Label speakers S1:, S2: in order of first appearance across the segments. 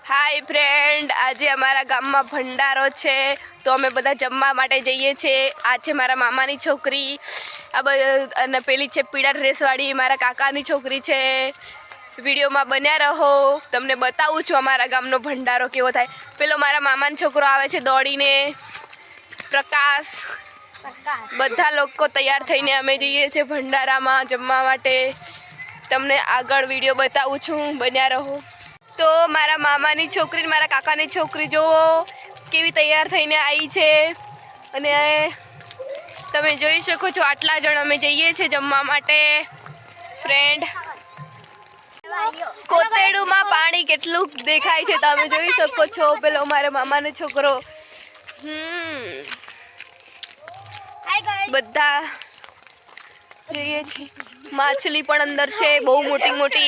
S1: Hi friend, आज अमरा गाम में भंडारो छे तो अमे बधा जमवा माटे जईए छे। आज छे मारा मामानी छोकरी अने पेली छे पीड़ा ड्रेसवाड़ी मारा काकानी छोकरी छे। विडियो में बन्या रहो, तमने बतावुं छुं अमरा गामनो भंडारो केवो थाय। पेलो मारा मामानो छोकरो आवे छे दौड़ीने, प्रकाश बधा लोको तैयार थईने अमे जईए छे भंडारामां जमवा माटे। तमने आगळ विडियो बतावुं छुं, बन्या रहो। तो मारा मामानी छोकरी मारा काकानी छोकरी जो केवी तैयार थईने आई छे अने तमे जोई शको छो आटला जण अमे जईए छे जमवा माटे। फ्रेंड, कोतेडुमां पाणी केटલું देखाय छे तमे जोई शको छो। पेलो मारा मामानो छोकरो बधा जईए छे। माछली पण अंदर छे, बहु मोटी मोटी।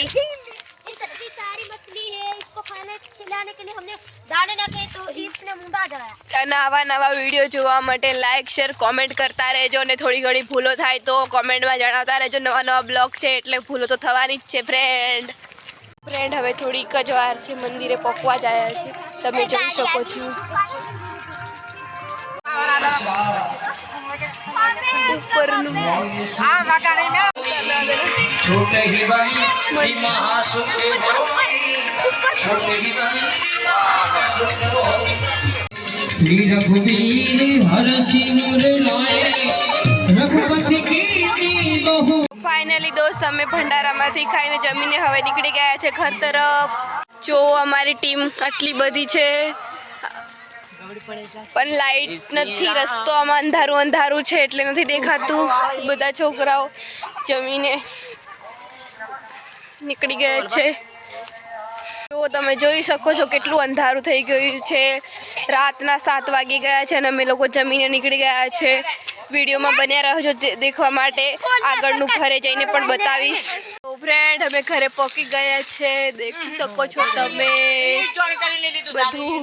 S1: खिलाने के लिए हमने दाने रखे तो इसने मुंडा जलाया। અને આવા નવા વિડિયો જોવા માટે લાઈક શેર કોમેન્ટ કરતા રહેજો ને થોડી ઘણી ભૂલો થાય તો કોમેન્ટમાં જણાવતા રહેજો। નવા નવા બ્લોગ છે એટલે ભૂલો તો થવાની જ છે ફ્રેન્ડ હવે થોડીક જ વાર છે મંદિરે પહોંચવા જાય છે, તમે જોઈ શકો છો। ઉપરનું આ લાગાને મે छोटे ही बनी महासुखे छोटे ही श्री रघुवीर हरषि मुर लाए रघुपति कीर्ति बहु। फाइनली दोस्त अमे भंडारामांथी खाईने जमीने हवे निकળી ગયા છે ઘર તરફ। જો અમારી ટીમ આટલી બધી છે પણ લાઈટ નથી, રસ્તામાં અંધારું અંધારું છે એટલે નથી દેખાતું। બધા છોકરાઓ જમીને નીકળી ગયા છે। જો તમે જોઈ શકો છો કેટલું અંધારું થઈ ગયું છે। રાતના 7 વાગી ગયા છે અને અમે લોકો જમીને નીકળી ગયા છે। વિડીયોમાં બન્યા રહેજો દેખવા માટે, આગળનું ઘરે જઈને પણ બતાવીશ। તો ફ્રેન્ડ અમે ઘરે પહોંચી ગયા છે, દેખી શકો છો તમે બધું।